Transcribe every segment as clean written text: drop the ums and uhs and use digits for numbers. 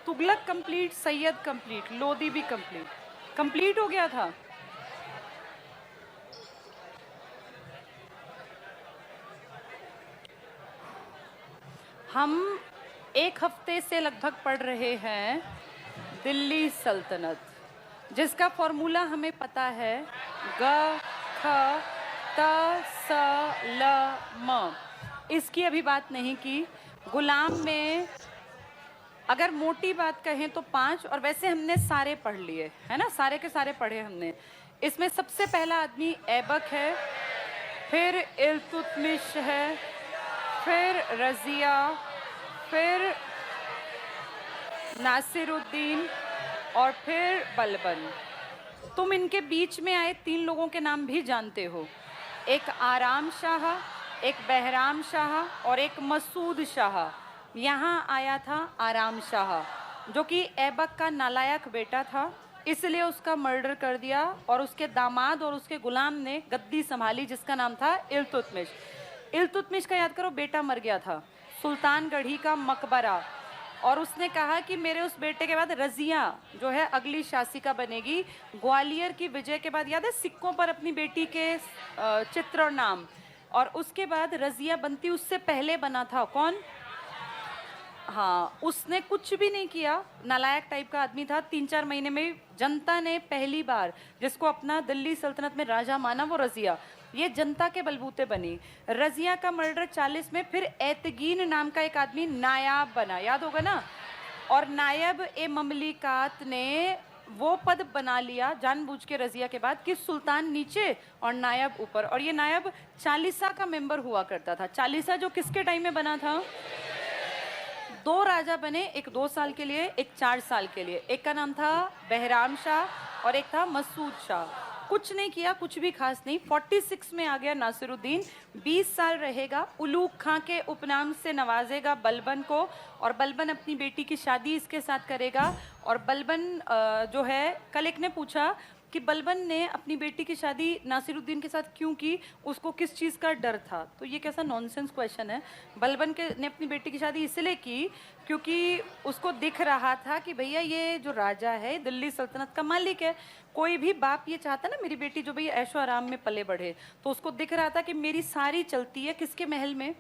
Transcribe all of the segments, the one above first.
Tughlaq complete, Syed complete, Lodi भी complete, complete हो गया था। हम एक हफ्ते से लगभग पढ़ रहे हैं दिल्ली सल्तनत, जिसका फॉर्मूला हमें पता है ग ख त स ल म। इसकी अभी बात नहीं की। गुलाम में अगर मोटी बात कहें तो 5, और वैसे हमने सारे पढ़ लिए है ना, सारे के सारे पढ़े हमने। इसमें सबसे पहला आदमी ऐबक है, फिर इल्तुतमिश है, फिर रजिया, फिर नासिरुद्दीन और फिर बलबन। तुम इनके बीच में आए 3 लोगों के नाम भी जानते हो, एक आराम शाह, एक बहराम शाह और एक मसूद शाह। यहाँ आया था आराम शाह, जो कि ऐबक का नालायक बेटा था, इसलिए उसका मर्डर कर दिया और उसके दामाद और उसके गुलाम ने गद्दी संभाली, जिसका नाम था इल्तुतमिश। इल्तुतमिश का याद करो, बेटा मर गया था, सुल्तान गढ़ी का मकबरा, और उसने कहा कि मेरे उस बेटे के बाद रजिया जो है अगली शासिका बनेगी। ग्वालियर की विजय के बाद याद है सिक्कों पर अपनी बेटी के चित्र और नाम, और उसके बाद रजिया बनती। उससे पहले बना था कौन? हाँ, उसने कुछ भी नहीं किया, नालायक टाइप का आदमी था। 3-4 महीने में जनता ने पहली बार जिसको अपना दिल्ली सल्तनत में राजा माना, वो रजिया। ये जनता के बलबूते बनी। रजिया का मर्डर 40 में। फिर एतगीन नाम का एक आदमी नायाब बना, याद होगा ना। और नायब ए ममलिकात ने वो पद बना लिया जानबूझ के रजिया के बाद कि सुल्तान नीचे और नायब ऊपर। और ये नायब चालीसा का मेंबर हुआ करता था। चालीसा जो किसके टाइम में बना था? 2 राजा बने, एक 2 साल के लिए, एक 4 साल के लिए। एक का नाम था बहराम शाह और एक था मसूद शाह। कुछ नहीं किया, कुछ भी खास नहीं। 46 में आ गया नासिरुद्दीन, 20 साल रहेगा, उलूग खां के उपनाम से नवाजेगा बलबन को, और बलबन अपनी बेटी की शादी इसके साथ करेगा। और बलबन जो है, कल एक ने पूछा कि बलबन ने अपनी बेटी की शादी नासिरुद्दीन के साथ क्यों की, उसको किस चीज़ का डर था। तो ये कैसा नॉनसेंस क्वेश्चन है। बलबन के ने अपनी बेटी की शादी इसलिए की क्योंकि उसको दिख रहा था कि भैया ये जो राजा है दिल्ली सल्तनत का मालिक है। कोई भी बाप ये चाहता ना मेरी बेटी जो भैया ऐशो आराम में पले बढ़े, तो उसको दिख रहा था कि मेरी सारी चलती है किसके महल में,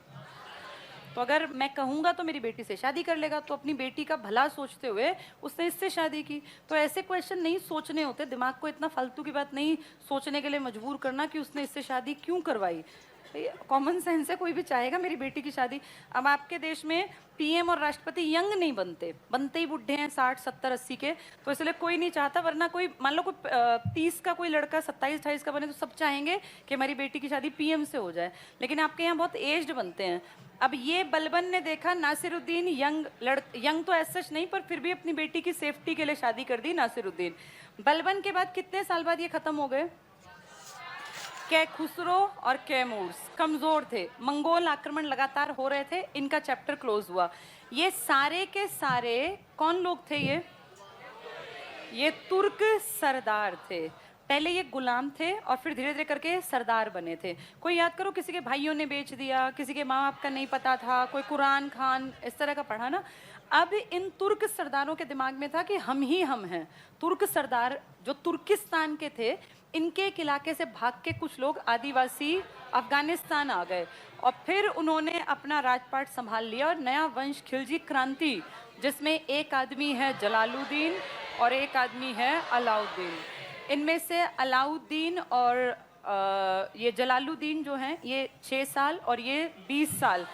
तो अगर मैं कहूँगा तो मेरी बेटी से शादी कर लेगा। तो अपनी बेटी का भला सोचते हुए उसने इससे शादी की। तो ऐसे क्वेश्चन नहीं सोचने होते, दिमाग को इतना फालतू की बात नहीं सोचने के लिए मजबूर करना कि उसने इससे शादी क्यों करवाई। कॉमन सेंस है, कोई भी चाहेगा मेरी बेटी की शादी। अब आपके देश में पीएम और राष्ट्रपति यंग नहीं बनते, बनते ही बुढ़े हैं 60, 70, 80 के, तो इसलिए कोई नहीं चाहता। वरना कोई मान लो कोई 30 का कोई लड़का 27, 28 का बने तो सब चाहेंगे कि हमारी बेटी की शादी पीएम से हो जाए। लेकिन आपके यहाँ बहुत एज्ड बनते हैं। अब ये बलबन ने देखा नासिरुद्दीन यंग तो ऐसा नहीं, पर फिर भी अपनी बेटी की सेफ्टी के लिए शादी कर दी नासिरुद्दीन। बलबन के बाद कितने साल बाद ये खत्म हो गए? कै खुसरो और कैमूर्स कमजोर थे, मंगोल आक्रमण लगातार हो रहे थे, इनका चैप्टर क्लोज हुआ। ये सारे के सारे कौन लोग थे? ये तुर्क सरदार थे। पहले ये गुलाम थे और फिर धीरे धीरे करके सरदार बने थे। कोई याद करो, किसी के भाइयों ने बेच दिया, किसी के माँ बाप का नहीं पता था, कोई कुरान खान इस तरह का पढ़ा ना। अब इन तुर्क सरदारों के दिमाग में था कि हम ही हम हैं। तुर्क सरदार जो तुर्किस्तान के थे, इनके एक इलाके से भाग के कुछ लोग आदिवासी अफगानिस्तान आ गए और फिर उन्होंने अपना राजपाट संभाल लिया और नया वंश खिलजी क्रांति, जिसमें एक आदमी है जलालुद्दीन और एक आदमी है अलाउद्दीन। इनमें से अलाउद्दीन और ये जलालुद्दीन जो हैं ये 6 साल और ये 20 साल।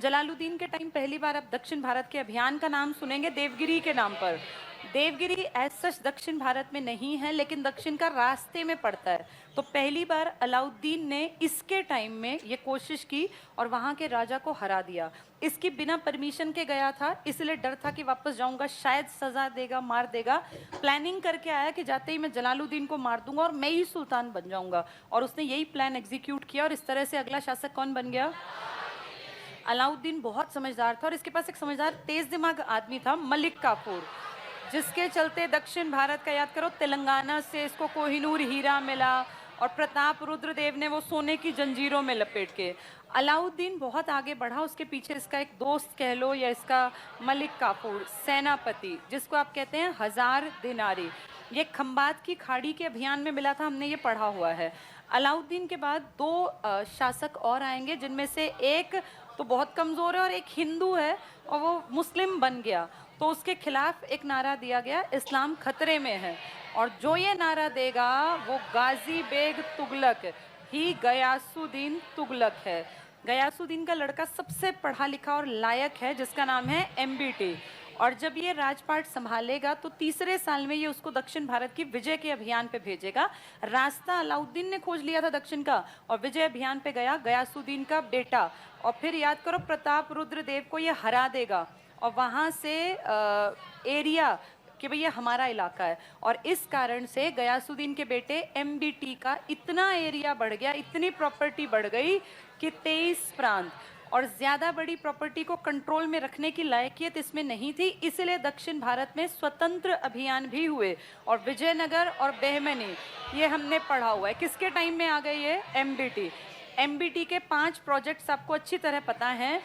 जलालुद्दीन के टाइम पहली बार आप दक्षिण भारत के अभियान का नाम सुनेंगे देवगिरी के नाम पर। देवगिरी एज सच दक्षिण भारत में नहीं है, लेकिन दक्षिण का रास्ते में पड़ता है। तो पहली बार अलाउद्दीन ने इसके टाइम में ये कोशिश की और वहाँ के राजा को हरा दिया। इसकी बिना परमिशन के गया था, इसलिए डर था कि वापस जाऊंगा शायद सजा देगा, मार देगा। प्लानिंग करके आया कि जाते ही मैं जलालुद्दीन को मार दूंगा और मैं ही सुल्तान बन जाऊंगा, और उसने यही प्लान एग्जीक्यूट किया और इस तरह से अगला शासक कौन बन गया? अलाउद्दीन बहुत समझदार था और इसके पास एक समझदार तेज दिमाग आदमी था, मलिक काफूर, जिसके चलते दक्षिण भारत का याद करो तेलंगाना से इसको कोहिनूर हीरा मिला और प्रताप रुद्र देव ने वो सोने की जंजीरों में लपेट के। अलाउद्दीन बहुत आगे बढ़ा, उसके पीछे इसका एक दोस्त कह लो या इसका मलिक काफूर सेनापति, जिसको आप कहते हैं 1000 दिनारी, ये खंबात की खाड़ी के अभियान में मिला था, हमने ये पढ़ा हुआ है। अलाउद्दीन के बाद 2 शासक और आएंगे, जिनमें से एक तो बहुत कमज़ोर है और एक हिंदू है और वो मुस्लिम बन गया, तो उसके खिलाफ एक नारा दिया गया, इस्लाम खतरे में है। और जो ये नारा देगा वो गाजी बेग तुगलक ही गयासुद्दीन तुगलक है। गयासुद्दीन का लड़का सबसे पढ़ा लिखा और लायक है, जिसका नाम है एमबीटी। और जब ये राजपाट संभालेगा तो तीसरे साल में ये उसको दक्षिण भारत की विजय के अभियान पे भेजेगा। रास्ता अलाउद्दीन ने खोज लिया था दक्षिण का और विजय अभियान पे गया गयासुद्दीन का बेटा, और फिर याद करो प्रताप रुद्र देव को ये हरा देगा और वहाँ से एरिया कि भाई ये हमारा इलाका है। और इस कारण से गयासुद्दीन के बेटे एमबीटी का इतना एरिया बढ़ गया, इतनी प्रॉपर्टी बढ़ गई कि 23 प्रांत, और ज़्यादा बड़ी प्रॉपर्टी को कंट्रोल में रखने की लायकियत इसमें नहीं थी, इसलिए दक्षिण भारत में स्वतंत्र अभियान भी हुए। और विजयनगर और बहमनी ये हमने पढ़ा हुआ है। किसके टाइम में आ गई ये? एमबीटी। एमबीटी के 5 प्रोजेक्ट्स आपको अच्छी तरह पता हैं।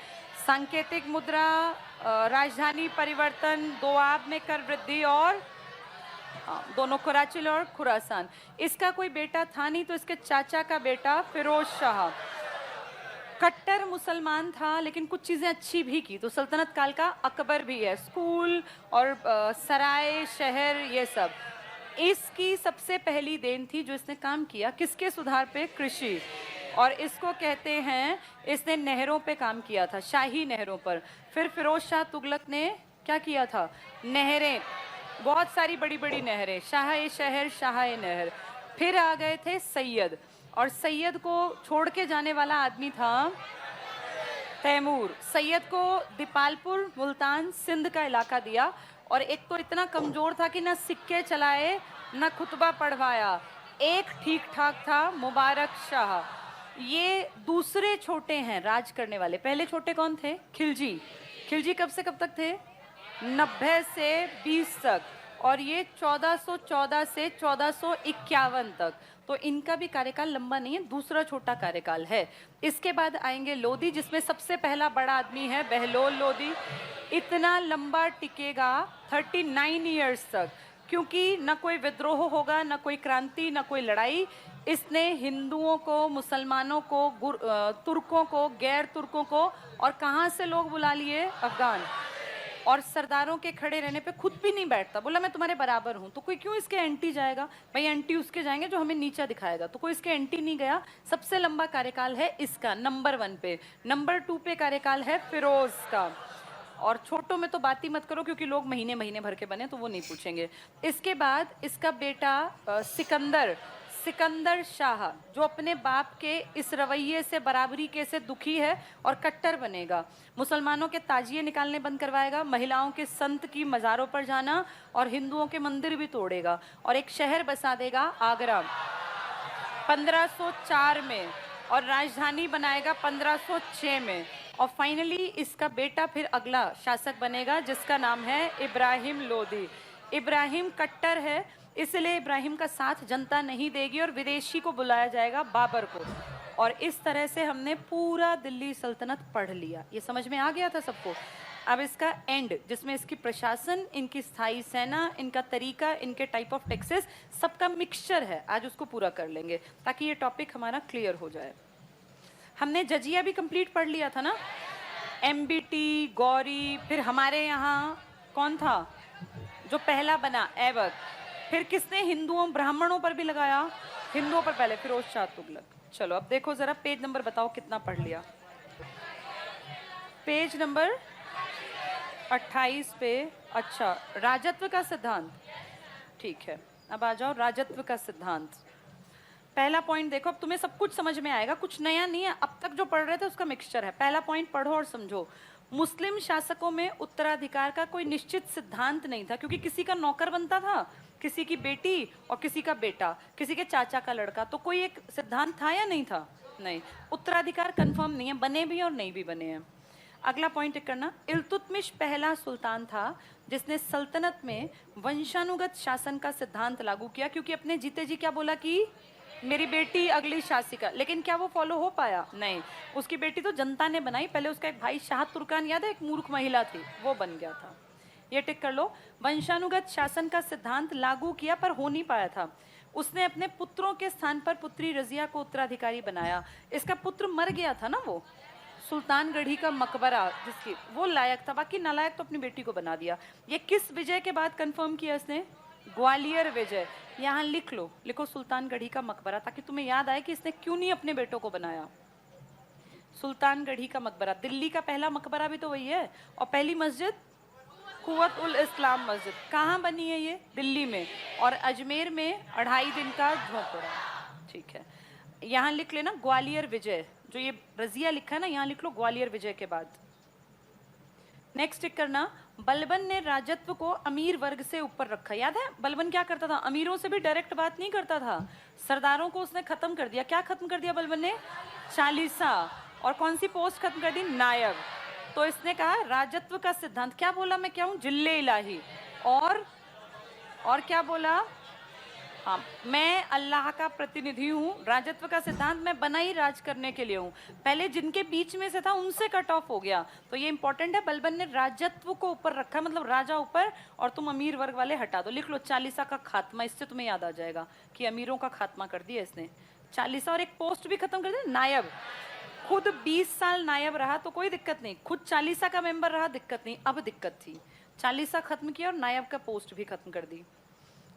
सांकेतिक मुद्रा, राजधानी परिवर्तन, दोआब में कर वृद्धि, और दोनों कराची और खुरासान। इसका कोई बेटा था नहीं, तो इसके चाचा का बेटा फिरोज शाह कट्टर मुसलमान था, लेकिन कुछ चीज़ें अच्छी भी की, तो सल्तनत काल का अकबर भी है, स्कूल और सराय शहर ये सब। इसकी सबसे पहली देन थी जो इसने काम किया किसके सुधार पे? कृषि। और इसको कहते हैं, इसने नहरों पे काम किया था, शाही नहरों पर। फिर फिरोज शाह तुगलक ने क्या किया था? नहरें, बहुत सारी बड़ी बड़ी नहरें, शाह शहर, शाह नहर। फिर आ गए थे सैयद, और सैयद को छोड़ के जाने वाला आदमी था तैमूर। सैयद को दीपालपुर, मुल्तान, सिंध का इलाका दिया, और एक तो इतना कमज़ोर था कि ना सिक्के चलाए ना खुतबा पढ़वाया। एक ठीक ठाक था, मुबारक शाह। ये दूसरे छोटे हैं राज करने वाले। पहले छोटे कौन थे? खिलजी। खिलजी कब से कब तक थे? 90 से 20 तक, और ये 1414 से 1451 तक। तो इनका भी कार्यकाल लंबा नहीं है, दूसरा छोटा कार्यकाल है। इसके बाद आएंगे लोधी, जिसमें सबसे पहला बड़ा आदमी है बहलोल लोधी। इतना लंबा टिकेगा 39 ईयर्स तक, क्योंकि ना कोई विद्रोह होगा, ना कोई क्रांति, ना कोई लड़ाई। इसने हिंदुओं को, मुसलमानों को, तुर्कों को, गैर तुर्कों को, और कहाँ से लोग बुला लिए? अफगान। और सरदारों के खड़े रहने पे खुद भी नहीं बैठता, बोला मैं तुम्हारे बराबर हूँ। तो कोई क्यों इसके एंटी जाएगा? भाई एंटी उसके जाएंगे जो हमें नीचा दिखाएगा, तो कोई इसके एंटी नहीं गया। सबसे लंबा कार्यकाल है इसका, नंबर 1 पे। नंबर 2 पे कार्यकाल है फिरोज का। और छोटों में तो बात ही मत करो, क्योंकि लोग महीने महीने भर के बने, तो वो नहीं पूछेंगे। इसके बाद इसका बेटा सिकंदर शाह, जो अपने बाप के इस रवैये से, बराबरी के से दुखी है और कट्टर बनेगा। मुसलमानों के ताजिए निकालने बंद करवाएगा, महिलाओं के संत की मज़ारों पर जाना, और हिंदुओं के मंदिर भी तोड़ेगा, और एक शहर बसा देगा आगरा 1504 में, और राजधानी बनाएगा 1506 में। और फाइनली इसका बेटा फिर अगला शासक बनेगा, जिसका नाम है इब्राहिम लोधी। इब्राहिम कट्टर है, इसलिए इब्राहिम का साथ जनता नहीं देगी, और विदेशी को बुलाया जाएगा, बाबर को। और इस तरह से हमने पूरा दिल्ली सल्तनत पढ़ लिया। ये समझ में आ गया था सबको? अब इसका एंड, जिसमें इसकी प्रशासन, इनकी स्थायी सेना, इनका तरीका, इनके टाइप ऑफ टैक्सेस, सबका मिक्सचर है, आज उसको पूरा कर लेंगे ताकि ये टॉपिक हमारा क्लियर हो जाए। हमने जजिया भी कंप्लीट पढ़ लिया था ना, एमबीटी, गौरी। फिर हमारे यहाँ कौन था जो पहला बना? ऐबक। फिर किसने हिंदुओं ब्राह्मणों पर भी लगाया? हिंदुओं पर पहले फिरोज शाह तुगलक। चलो अब देखो जरा, पेज नंबर बताओ कितना पढ़ लिया? पेज नंबर 28 पे। अच्छा, राजत्व का सिद्धांत, ठीक है। अब आ जाओ, राजत्व का सिद्धांत। पहला पॉइंट देखो, अब तुम्हें सब कुछ समझ में आएगा, कुछ नया नहीं है, अब तक जो पढ़ रहे थे उसका मिक्सचर है। पहला पॉइंट पढ़ो और समझो। मुस्लिम शासकों में उत्तराधिकार का कोई निश्चित सिद्धांत नहीं था, क्योंकि किसी का नौकर बनता था, किसी की बेटी, और किसी का बेटा, किसी के चाचा का लड़का। तो कोई एक सिद्धांत था या नहीं था? नहीं। उत्तराधिकार कंफर्म नहीं है, बने भी और नहीं भी बने हैं। अगला पॉइंट करना, इल्तुतमिश पहला सुल्तान था जिसने सल्तनत में वंशानुगत शासन का सिद्धांत लागू किया, क्योंकि अपने जीते जी क्या बोला कि मेरी बेटी अगली शासिका, लेकिन क्या वो फॉलो हो पाया? नहीं। उसकी बेटी तो जनता ने बनाई, पहले उसका एक भाई शाह तुर्कान याद है, एक मूर्ख महिला थी, वो बन गया था। ये टिक कर लो। वंशानुगत शासन का सिद्धांत लागू किया पर हो नहीं पाया था। उसने अपने पुत्रों के स्थान पर पुत्री रजिया को उत्तराधिकारी बनाया। इसका पुत्र मर गया था ना, वो सुल्तानगढ़ी का मकबरा जिसकी, वो लायक था, बाकी नालायक तो अपनी बेटी को बना दिया। ये किस विजय के बाद कंफर्म किया इसने? ग्वालियर विजय। यहाँ लिख लो, लिखो सुल्तानगढ़ी का मकबरा, ताकि तुम्हें याद आए कि इसने क्यों नहीं अपने बेटों को बनाया। सुल्तानगढ़ी का मकबरा, दिल्ली का पहला मकबरा भी तो वही है, और पहली मस्जिद कुव्वत उल इस्लाम मस्जिद कहाँ बनी है? ये दिल्ली में, और अजमेर में 2.5 दिन का झोंपड़ा। ठीक है, यहाँ लिख लेना ग्वालियर विजय, जो ये रजिया लिखा है ना, यहाँ लिख लो ग्वालियर विजय के बाद। नेक्स्ट टिक करना, बलबन ने राजत्व को अमीर वर्ग से ऊपर रखा। याद है बलबन क्या करता था? अमीरों से भी डायरेक्ट बात नहीं करता था, सरदारों को उसने खत्म कर दिया। क्या खत्म कर दिया बलबन ने? चालीसा। और कौन सी पोस्ट खत्म कर दी? नायब। तो इसने कहा राजत्व का सिद्धांत, क्या बोला मैं क्या हूँ? जिल्ले इलाही। और क्या बोला? हाँ, मैं अल्लाह का प्रतिनिधि हूँ। राजत्व का सिद्धांत मैं बना ही राज करने के लिए हूँ। पहले जिनके बीच में से था उनसे कट ऑफ हो गया, तो ये इंपॉर्टेंट है। बलबन ने राजत्व को ऊपर रखा, मतलब राजा ऊपर और तुम अमीर वर्ग वाले हटा दो। लिख लो चालीसा का खात्मा, इससे तुम्हें याद आ जाएगा कि अमीरों का खात्मा कर दिया इसने। चालीसा, और एक पोस्ट भी खत्म कर दी, नायब। खुद 20 साल नायब रहा तो कोई दिक्कत नहीं, खुद चालीसा का मेंबर रहा, दिक्कत नहीं। अब दिक्कत थी, चालीसा खत्म किया और नायब का पोस्ट भी खत्म कर दी।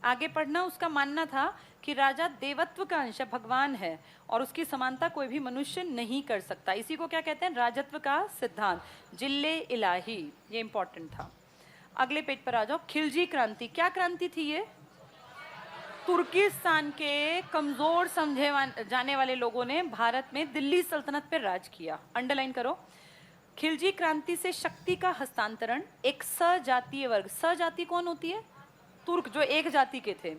आगे पढ़ना, उसका मानना था कि राजा देवत्व का अंश भगवान है और उसकी समानता कोई भी मनुष्य नहीं कर सकता। इसी को क्या कहते हैं? राजत्व का सिद्धांत, जिल्ले इलाही। ये इंपॉर्टेंट था। अगले पेज पर आ जाओ। खिलजी क्रांति, क्या क्रांति थी ये? तुर्किस्तान के कमजोर समझे जाने वाले लोगों ने भारत में दिल्ली सल्तनत पर राज किया। अंडरलाइन करो, खिलजी क्रांति से शक्ति का हस्तांतरण एक सजातीय वर्ग, सजाति कौन होती है? तुर्क, जो एक जाति के थे,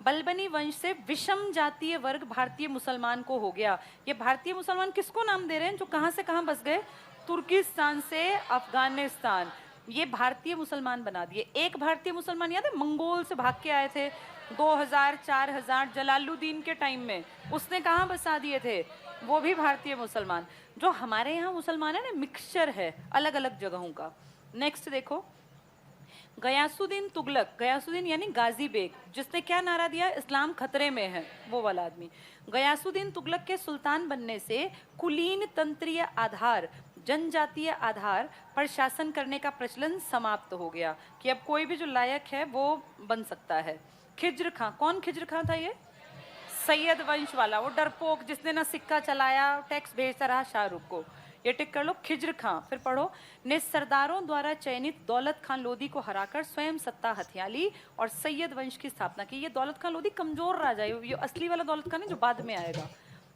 बलबनी वंश से विषम जातीय वर्ग भारतीय मुसलमान को हो गया। ये भारतीय मुसलमान किसको नाम दे रहे हैं? जो कहां से कहां बस गए? तुर्किस्तान से अफगानिस्तान, ये भारतीय मुसलमान बना दिए। एक भारतीय मुसलमान याद है, मंगोल से भाग के आए थे 2000-4000 जलालुद्दीन के टाइम में, उसने कहां बसा दिए थे? वो भी भारतीय मुसलमान। जो हमारे यहाँ मुसलमान है ना, मिक्सचर है अलग अलग जगहों का। नेक्स्ट देखो, गयासुद्दीन तुगलक, गयासुद्दीन यानी गाजी बेग, जिसने क्या नारा दिया? इस्लाम खतरे में है, वो वाला आदमी। गयासुद्दीन तुगलक के सुल्तान बनने से कुलीन तंत्रीय आधार, जनजातीय आधार पर शासन करने का प्रचलन समाप्त हो गया, कि अब कोई भी जो लायक है वो बन सकता है। खिज्र खां, कौन खिज्र खां था? ये सैयद वंश वाला, वो डरपोक जिसने ना सिक्का चलाया, टैक्स भेजता रहा शाहरुख को। ये टिक कर लो, खिज्र खां। फिर पढ़ो, ने सरदारों द्वारा चयनित दौलत खान लोधी को हराकर स्वयं सत्ता हथिया ली और सैयद वंश की स्थापना की। ये दौलत खान लोधी कमजोर राजा है, ये असली वाला दौलत खान है जो बाद में आएगा।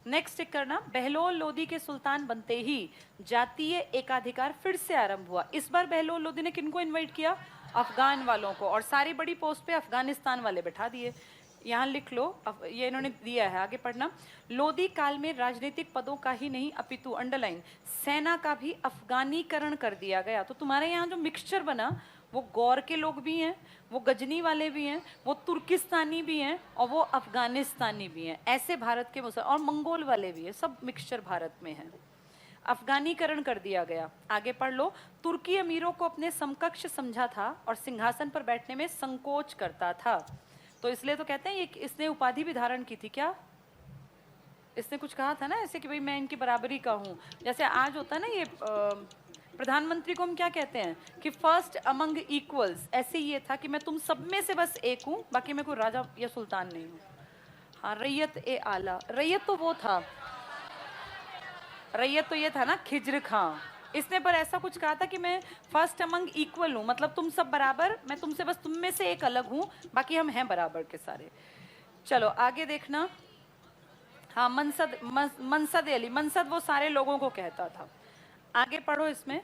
नेक्स्ट टिक करना, बहलोल लोधी के सुल्तान बनते ही जातीय एकाधिकार फिर से आरंभ हुआ। इस बार बहलोल लोधी ने किनको इन्वाइट किया? अफगान वालों को, और सारी बड़ी पोस्ट पे अफगानिस्तान वाले बैठा दिए। यहाँ लिख लो, ये इन्होंने दिया है, आगे पढ़ना। लोधी काल में राजनीतिक पदों का ही नहीं अपितु, अंडरलाइन, सेना का भी अफगानीकरण कर दिया गया। तो तुम्हारे यहाँ जो मिक्सचर बना, वो गौर के लोग भी हैं, वो गजनी वाले भी हैं, वो तुर्किस्तानी भी हैं, और वो अफगानिस्तानी भी हैं। ऐसे भारत के मुसलमान और मंगोल वाले भी हैं, सब मिक्सचर भारत में है। अफगानीकरण कर दिया गया। आगे पढ़ लो, तुर्की अमीरों को अपने समकक्ष समझा था और सिंहासन पर बैठने में संकोच करता था, तो इसलिए तो कहते हैं ये, इसने उपाधि भी धारण की थी। क्या इसने कुछ कहा था ना ऐसे कि भाई मैं इनकी बराबरी का हूँ? जैसे आज होता है ना, ये प्रधानमंत्री को हम क्या कहते हैं कि फर्स्ट अमंग इक्वल्स, ऐसे ये था कि मैं तुम सब में से बस एक हूँ, बाकी मैं कोई राजा या सुल्तान नहीं हूँ। हाँ, रैयत ए आला, रैयत तो वो था, रैयत तो ये था ना खिज्र खां। इसने पर ऐसा कुछ कहा था कि मैं फर्स्ट अमंग इक्वल हूँ, मतलब तुम सब बराबर, मैं तुमसे बस तुम में से एक अलग हूँ, बाकी हम हैं बराबर के सारे। चलो आगे देखना। हाँ, मनसद अली, मनसद वो सारे लोगों को कहता था। आगे पढ़ो इसमें,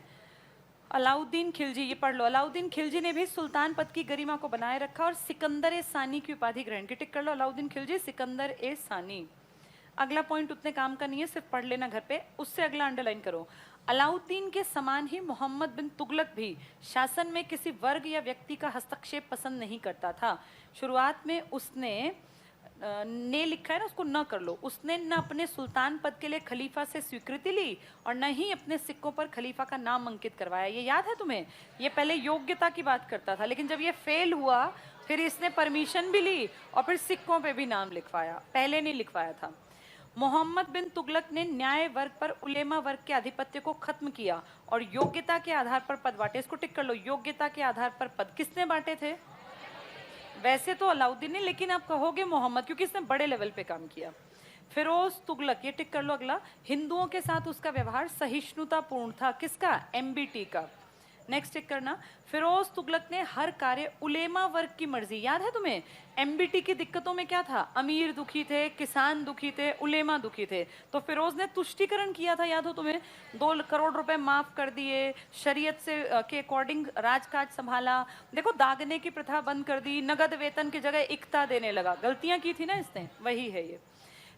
अलाउद्दीन खिलजी, ये पढ़ लो। अलाउद्दीन खिलजी ने भी सुल्तान पद की गरिमा को बनाए रखा और सिकंदर ए सानी की उपाधि ग्रहण की। टिक कर लो, अलाउद्दीन खिलजी, सिकंदर ए सानी। अगला पॉइंट उतने काम का नहीं है, सिर्फ पढ़ लेना घर पे। उससे अगला अंडरलाइन करो, अलाउद्दीन के समान ही मोहम्मद बिन तुगलक भी शासन में किसी वर्ग या व्यक्ति का हस्तक्षेप पसंद नहीं करता था। शुरुआत में उसने ने लिखा है ना, उसको न कर लो। उसने न अपने सुल्तान पद के लिए खलीफा से स्वीकृति ली और न ही अपने सिक्कों पर खलीफा का नाम अंकित करवाया। ये याद है तुम्हें? ये पहले योग्यता की बात करता था, लेकिन जब ये फेल हुआ फिर इसने परमिशन भी ली और फिर सिक्कों पे भी नाम लिखवाया, पहले नहीं लिखवाया था। मोहम्मद बिन तुगलक ने न्याय वर्ग पर उलेमा वर्ग के आधिपत्य को खत्म किया और योग्यता के आधार पर पद बांटे। इसको टिक कर लो, योग्यता के आधार पर पद किसने बांटे थे? वैसे तो अलाउद्दीन ने, लेकिन आप कहोगे मोहम्मद क्योंकि इसने बड़े लेवल पे काम किया। फिरोज तुगलक, ये टिक कर लो अगला, हिंदुओं के साथ उसका व्यवहार सहिष्णुतापूर्ण था। किसका? एमबीटी का। नेक्स्ट टिक करना, फिरोज तुगलक ने हर कार्य उलेमा वर्ग की मर्जी। याद है तुम्हें एमबीटी की दिक्कतों में क्या था? अमीर दुखी थे, किसान दुखी थे, उलेमा दुखी थे। तो फिरोज ने तुष्टीकरण किया था, याद हो तुम्हें? 2 करोड़ रुपए माफ कर दिए, शरीयत से के अकॉर्डिंग राजकाज संभाला। देखो दागने की प्रथा बंद कर दी, नगद वेतन की जगह इक्ता देने लगा। गलतियां की थी ना इसने, वही है ये।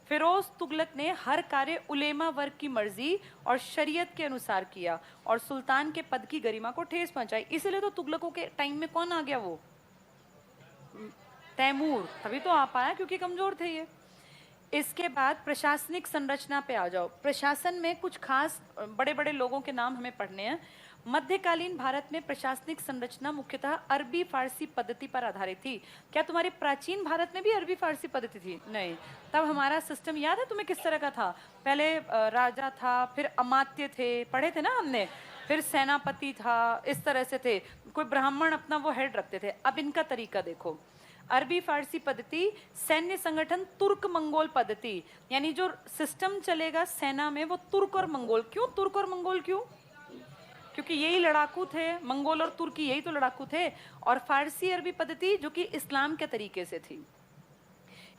फिरोज तुगलक ने हर कार्य उलेमा वर्ग की मर्जी और शरीयत के अनुसार किया और सुल्तान के पद की गरिमा को ठेस पहुंचाई। इसलिए तो तुगलकों के टाइम में कौन आ गया? वो तैमूर। तभी तो आ पाया क्योंकि कमजोर थे ये। इसके बाद प्रशासनिक संरचना पे आ जाओ। प्रशासन में कुछ खास बड़े बड़े लोगों के नाम हमें पढ़ने हैं। मध्यकालीन भारत में प्रशासनिक संरचना मुख्यतः अरबी फारसी पद्धति पर आधारित थी। क्या तुम्हारे प्राचीन भारत में भी अरबी फारसी पद्धति थी? नहीं। तब हमारा सिस्टम याद है तुम्हें किस तरह का था? पहले राजा था, फिर अमात्य थे, पढ़े थे ना हमने, फिर सेनापति था, इस तरह से थे। कोई ब्राह्मण अपना वो हेड रखते थे। अब इनका तरीका देखो, अरबी फारसी पद्धति, सैन्य संगठन तुर्क मंगोल पद्धति, यानी जो सिस्टम चलेगा सेना में वो तुर्क और मंगोल। क्यों तुर्क और मंगोल? क्यों? क्योंकि यही लड़ाकू थे, मंगोल और तुर्की यही तो लड़ाकू थे। और फारसी अरबी पद्धति जो कि इस्लाम के तरीके से थी।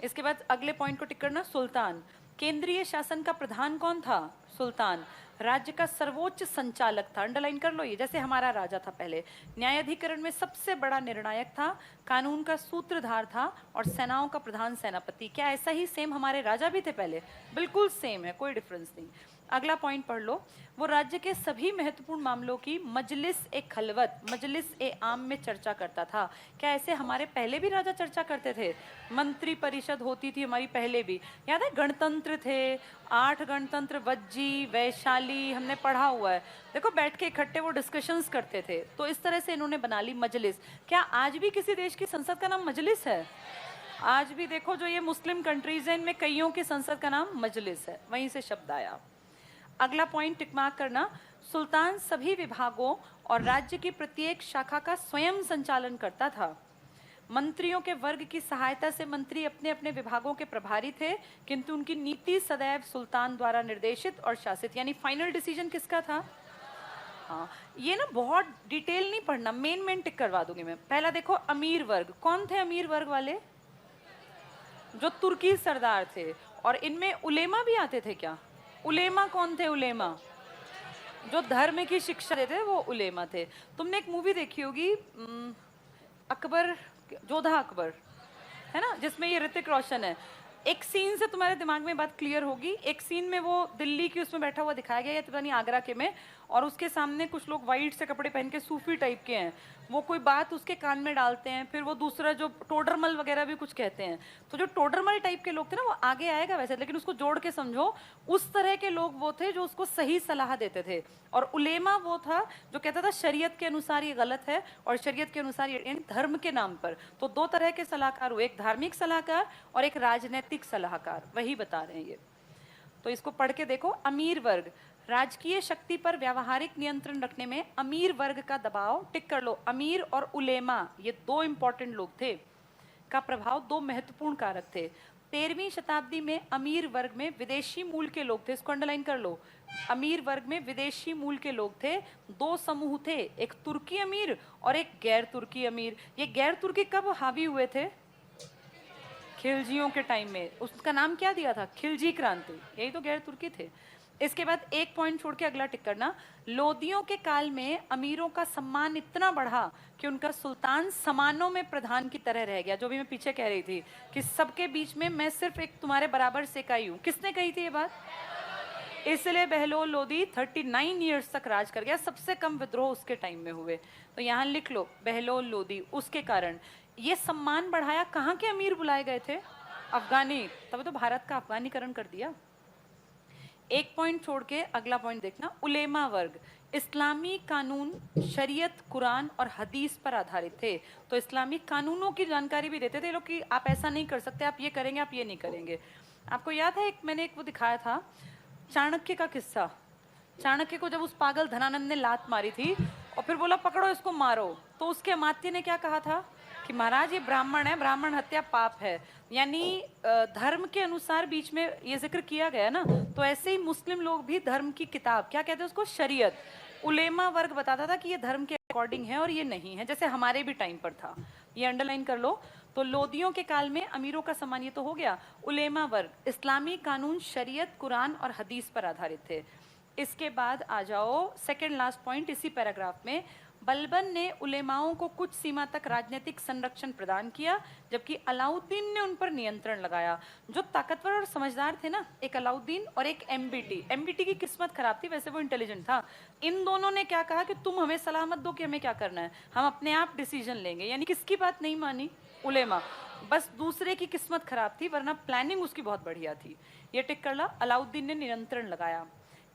इसके बाद अगले पॉइंट को टिक करना, सुल्तान। केंद्रीय शासन का प्रधान कौन था? सुल्तान। राज्य का सर्वोच्च संचालक था, अंडरलाइन कर लो ये, जैसे हमारा राजा था पहले। न्यायाधिकरण में सबसे बड़ा निर्णायक था, कानून का सूत्रधार था और सेनाओं का प्रधान सेनापति। क्या ऐसा ही सेम हमारे राजा भी थे पहले? बिल्कुल सेम है, कोई डिफरेंस नहीं। अगला पॉइंट पढ़ लो, वो राज्य के सभी महत्वपूर्ण मामलों की मजलिस ए खलवत, मजलिस ए आम में चर्चा करता था। क्या ऐसे हमारे पहले भी राजा चर्चा करते थे? मंत्री परिषद होती थी हमारी पहले भी, याद है? गणतंत्र थे, 8 गणतंत्र, वज्जी, वैशाली, हमने पढ़ा हुआ है। देखो बैठ के इकट्ठे वो डिस्कशंस करते थे। तो इस तरह से इन्होंने बना ली मजलिस। क्या आज भी किसी देश की संसद का नाम मजलिस है? आज भी देखो जो ये मुस्लिम कंट्रीज हैं, इनमें कईयों की संसद का नाम मजलिस है, वहीं से शब्द आया। अगला पॉइंट टिक मार्क करना, सुल्तान सभी विभागों और राज्य की प्रत्येक शाखा का स्वयं संचालन करता था। मंत्रियों के वर्ग की सहायता से मंत्री अपने अपने विभागों के प्रभारी थे, किंतु उनकी नीति सदैव सुल्तान द्वारा निर्देशित और शासित। यानी फाइनल डिसीजन किसका था? हाँ, ये ना बहुत डिटेल नहीं पढ़ना, मेन टिक करवा दूंगी मैं। पहला देखो, अमीर वर्ग। कौन थे अमीर वर्ग वाले? जो तुर्की सरदार थे। और इनमें उलेमा भी आते थे क्या? उलेमा कौन थे? उलेमा जो धर्म की शिक्षा देते थे, वो उलेमा थे। तुमने एक मूवी देखी होगी अकबर, जोधा अकबर, है ना, जिसमें ये ऋतिक रोशन है। एक सीन से तुम्हारे दिमाग में बात क्लियर होगी। एक सीन में वो दिल्ली की उसमें बैठा हुआ दिखाया गया, या पता नहीं आगरा के में, और उसके सामने कुछ लोग वाइट से कपड़े पहन के सूफी टाइप के हैं। वो कोई बात उसके कान में डालते हैं, फिर वो दूसरा जो टोडरमल वगैरह भी कुछ कहते हैं। तो जो टोडरमल टाइप के लोग थे ना, वो आगे आएगा वैसे, लेकिन उसको जोड़ के समझो, उस तरह के लोग वो थे जो उसको सही सलाह देते थे। और उलेमा वो था जो कहता था शरीयत के अनुसार ये गलत है और शरीयत के अनुसार ये, धर्म के नाम पर। तो 2 तरह के सलाहकार हुए, एक धार्मिक सलाहकार और एक राजनीतिक सलाहकार, वही बता रहे हैं ये। तो इसको पढ़ के देखो, अमीर वर्ग, राजकीय शक्ति पर व्यावहारिक नियंत्रण रखने में अमीर वर्ग का दबाव, टिक कर लो, अमीर और उलेमा ये 2 इंपॉर्टेंट लोग थे, का प्रभाव 2 महत्वपूर्ण कारक थे। 13वीं शताब्दी में अमीर वर्ग में विदेशी मूल के लोग थे, इसको अंडरलाइन कर लो। अमीर वर्ग में विदेशी मूल के लोग थे, 2 समूह थे, एक तुर्की अमीर और एक गैर तुर्की अमीर। ये गैर तुर्की कब हावी हुए थे? खिलजियों के टाइम में। उसका नाम क्या दिया था? खिलजी क्रांति, यही तो गैर तुर्की थे। इसके बाद एक पॉइंट छोड़ के अगला टिक करना, लोदियों के काल में अमीरों का सम्मान इतना बढ़ा कि उनका सुल्तान समानों में प्रधान की तरह रह गया। जो भी मैं पीछे कह रही थी कि सबके बीच में मैं सिर्फ एक तुम्हारे बराबर से का ही हूं। किसने कही थी ये बात? इसलिए बहलोल लोदी 39 ईयर्स तक राज कर गया। सबसे कम विद्रोह उसके टाइम में हुए। तो यहाँ लिख लो, बहलोल लोदी। उसके कारण ये सम्मान बढ़ाया। कहाँ के अमीर बुलाए गए थे? अफगानी, तभी तो भारत का अफगानीकरण कर दिया। एक पॉइंट छोड़ के अगला पॉइंट देखना, उलेमा वर्ग। इस्लामी कानून शरीयत, कुरान और हदीस पर आधारित थे। तो इस्लामिक कानूनों की जानकारी भी देते थे लोग कि आप ऐसा नहीं कर सकते, आप ये करेंगे, आप ये नहीं करेंगे। आपको याद है, एक मैंने एक वो दिखाया था चाणक्य का किस्सा। चाणक्य को जब उस पागल धनानंद ने लात मारी थी और फिर बोला पकड़ो इसको मारो, तो उसके अमात्य ने क्या कहा था कि महाराज ये ब्राह्मण है, ब्राह्मण हत्या पाप है। यानी धर्म के अनुसार बीच में ये जिक्र किया गया ना। तो ऐसे ही मुस्लिम लोग भी धर्म की किताब, क्या कहते हैं उसको, शरीयत, उलेमा वर्ग बताता था कि ये धर्म के अकॉर्डिंग है और ये नहीं है, जैसे हमारे भी टाइम पर था। ये अंडरलाइन कर लो। तो लोदियों के काल में अमीरों का सम्मान, ये तो हो गया। उलेमा वर्ग इस्लामी कानून शरीयत, कुरान और हदीस पर आधारित थे। इसके बाद आ जाओ सेकंड लास्ट पॉइंट इसी पैराग्राफ में, बलबन ने उलेमाओं को कुछ सीमा तक राजनीतिक संरक्षण प्रदान किया, जबकि अलाउद्दीन ने उन पर नियंत्रण लगाया। जो ताकतवर और समझदार थे ना, एक अलाउद्दीन और एक एमबीटी। एमबीटी की किस्मत खराब थी, वैसे वो इंटेलिजेंट था। इन दोनों ने क्या कहा कि तुम हमें सलाह मत दो कि हमें क्या करना है, हम अपने आप डिसीजन लेंगे। यानी किसकी बात नहीं मानी, उलेमा। बस दूसरे की किस्मत खराब थी, वरना प्लानिंग उसकी बहुत बढ़िया थी। ये टिक कर ला, अलाउद्दीन ने नियंत्रण लगाया।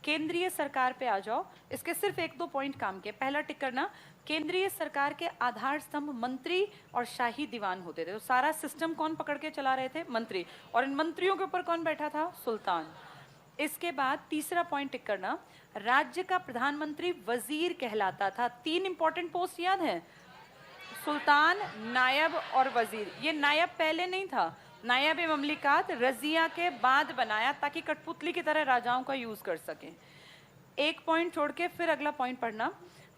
केंद्रीय सरकार पे आ जाओ, इसके सिर्फ एक दो पॉइंट काम के। पहला टिक करना, केंद्रीय सरकार के आधार स्तंभ मंत्री और शाही दीवान होते थे। तो सारा सिस्टम कौन पकड़ के चला रहे थे, मंत्री। और इन मंत्रियों के ऊपर कौन बैठा था, सुल्तान। इसके बाद तीसरा पॉइंट टिक करना, राज्य का प्रधानमंत्री वजीर कहलाता था। तीन इंपॉर्टेंट पोस्ट याद है, सुल्तान, नायब और वजीर। ये नायब पहले नहीं था, नायब ममलिकात रजिया के बाद बनाया ताकि कठपुतली की तरह राजाओं का यूज कर सके। एक पॉइंट छोड़ के फिर अगला पॉइंट पढ़ना,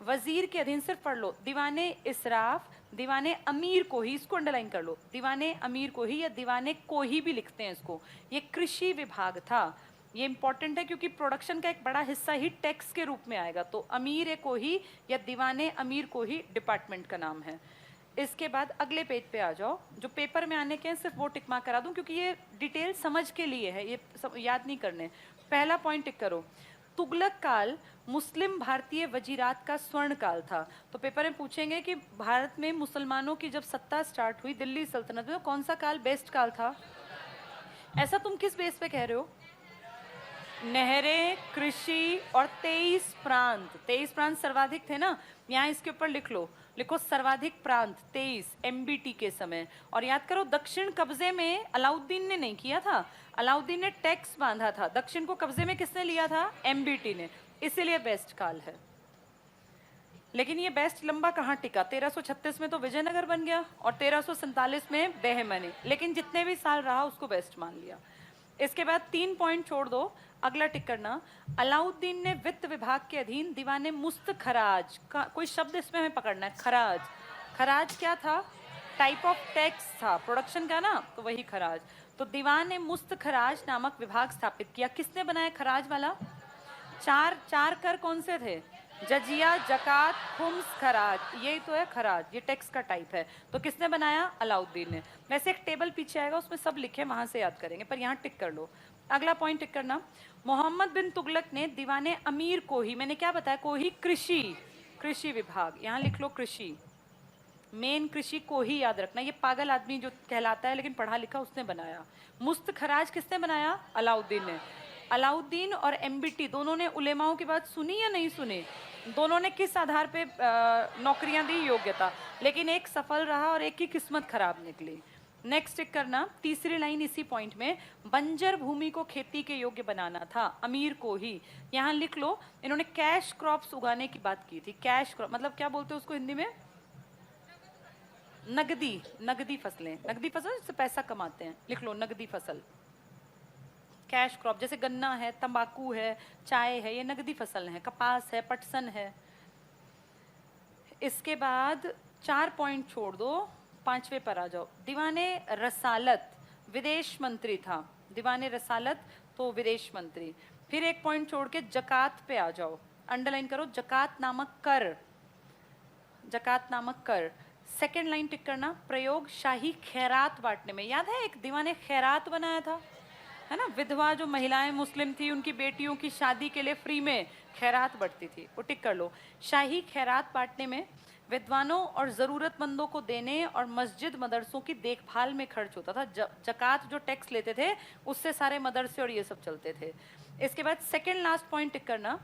वजीर के अधीन सिर्फ पढ़ लो, दीवाने इसराफ, दीवाने अमीर को ही, इसको अंडरलाइन कर लो, दीवाने अमीर को ही या दीवाने को ही भी लिखते हैं इसको। ये कृषि विभाग था। ये इंपॉर्टेंट है क्योंकि प्रोडक्शन का एक बड़ा हिस्सा ही टैक्स के रूप में आएगा। तो अमीर को ही या दीवाने अमीर को ही डिपार्टमेंट का नाम है। इसके बाद अगले पेज पे आ जाओ, जो पेपर में आने के हैं सिर्फ वो टिक मार्क करा दूं क्योंकि ये डिटेल समझ के लिए है, ये सब याद नहीं करने। पहला पॉइंट टिक करो, तुगलक काल मुस्लिम भारतीय वजीरात का स्वर्ण काल था। तो पेपर में पूछेंगे कि भारत में मुसलमानों की जब सत्ता स्टार्ट हुई दिल्ली सल्तनत में, तो कौन सा काल बेस्ट काल था। ऐसा तुम किस बेस पे कह रहे हो, नहरें, कृषि और 23 प्रांत। 23 प्रांत सर्वाधिक थे ना, यहाँ इसके ऊपर लिख लो, लिखो सर्वाधिक प्रांत 23 एमबीटी के समय। और याद करो, दक्षिण कब्जे में अलाउद्दीन ने नहीं किया था, अलाउद्दीन ने टैक्स बांधा था। दक्षिण को कब्जे में किसने लिया था, एमबीटी ने। इसीलिए बेस्ट काल है। लेकिन ये बेस्ट लंबा कहाँ टिका, 1336 में तो विजयनगर बन गया और 1347 में बेहमनी। लेकिन जितने भी साल रहा उसको बेस्ट मान लिया। इसके बाद 3 पॉइंट छोड़ दो, अगला टिक करना, अलाउद्दीन ने वित्त विभाग के अधीन दीवाने मुस्त खराज का, कोई शब्द इसमें हमें पकड़ना है, खराज। खराज क्या था, टाइप ऑफ टैक्स था प्रोडक्शन का ना, तो वही खराज। तो दीवाने मुस्त खराज नामक विभाग स्थापित किया। किसने बनाया खराज वाला, चार कर कौन से थे, जजिया, जकात, खुम्स, खराज। यही तो है खराज, ये टैक्स का टाइप है। तो किसने बनाया, अलाउद्दीन ने। वैसे एक टेबल पीछे आएगा, उसमें सब लिखे, वहां से याद करेंगे, पर यहाँ टिक कर लो। अगला पॉइंट टिक करना, मोहम्मद बिन तुगलक ने दीवाने अमीर को ही, मैंने क्या बताया, को ही कृषि विभाग, यहाँ लिख लो कृषि, मेन कृषि को ही याद रखना। ये पागल आदमी जो कहलाता है लेकिन पढ़ा लिखा, उसने बनाया। मुस्त खराज किसने बनाया, अलाउद्दीन ने। अलाउद्दीन और एमबीटी दोनों ने उलेमाओं की बात सुनी या नहीं सुनी, दोनों ने किस आधार पे नौकरियां दी, योग्यता। लेकिन एक सफल रहा और एक की किस्मत खराब निकली। नेक्स्ट टिक करना, तीसरी लाइन इसी पॉइंट में, बंजर भूमि को खेती के योग्य बनाना था, अमीर को ही। यहाँ लिख लो, इन्होंने कैश क्रॉप्स उगाने की बात की थी। कैश क्रॉप मतलब क्या बोलते हैं उसको हिंदी में, नगदी फसलें, नगदी फसल जिससे पैसा कमाते हैं, लिख लो नगदी फसल। कैश क्रॉप जैसे गन्ना है, तंबाकू है, चाय है, ये नगदी फसल है। कपास है, पटसन है। इसके बाद 4 पॉइंट छोड़ दो, 5वें पर आ जाओ, दीवाने रसालत विदेश मंत्री था। दीवाने रसालत तो विदेश मंत्री। फिर एक पॉइंट छोड़ के जकात पे आ जाओ, अंडरलाइन करो, जकात नामक कर, जकात नामक कर। सेकेंड लाइन टिक करना, प्रयोग शाही खैरात बांटने में। याद है एक दीवाने खैरात बनाया था, है ना, विधवा जो महिलाएं मुस्लिम थी उनकी बेटियों की शादी के लिए फ्री में खैरात बढ़ती थी, वो टिक कर लो। शाही खैरात बांटने में विद्वानों और ज़रूरतमंदों को देने और मस्जिद मदरसों की देखभाल में खर्च होता था। जकात जो टैक्स लेते थे उससे सारे मदरसे और ये सब चलते थे। इसके बाद सेकंड लास्ट पॉइंट टिक करना,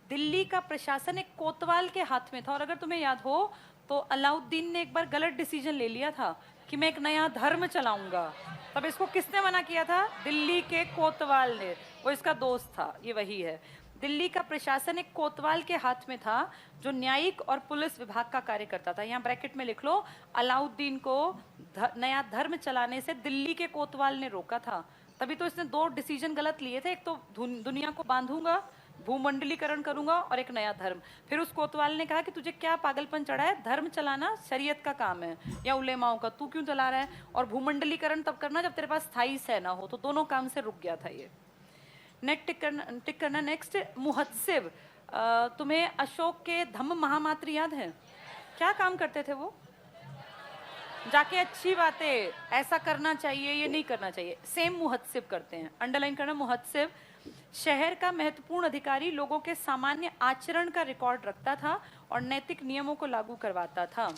दिल्ली का प्रशासन एक कोतवाल के हाथ में था। और अगर तुम्हें याद हो तो अलाउद्दीन ने एक बार गलत डिसीजन ले लिया था कि मैं एक नया धर्म चलाऊंगा, तब इसको किसने मना किया था? दिल्ली के कोतवाल ने। वो इसका दोस्त था, ये वही है। दिल्ली का प्रशासन एक कोतवाल के हाथ में था जो न्यायिक और पुलिस विभाग का कार्य करता था। यहाँ ब्रैकेट में लिख लो, अलाउद्दीन को नया धर्म चलाने से दिल्ली के कोतवाल ने रोका था। तभी तो इसने दो डिसीजन गलत लिए थे, एक तो दुनिया को बांधूंगा, भूमंडलीकरण करूंगा, और एक नया धर्म। फिर उस कोतवाल ने कहा कि तुझे क्या पागलपन चढ़ा है, धर्म चलाना शरीयत का काम है या उलेमाओं का, तू क्यों चला रहा है? और भूमंडलीकरण तब करना जब तेरे पास स्थायी सेना हो। तो दोनों काम से रुक गया था ये। टिक करना नेक्स्ट, मुहत्सिब। तुम्हें अशोक के धम्म महामात्र याद है? क्या काम करते थे वो? जाके अच्छी बातें, ऐसा करना चाहिए, ये नहीं करना चाहिए, सेम मुहत्सिब करते हैं। अंडरलाइन करना, मुहत्सिब शहर का महत्वपूर्ण अधिकारी, लोगों के सामान्य आचरण का रिकॉर्ड रखता था और नैतिक नियमों को लागू करवाता था।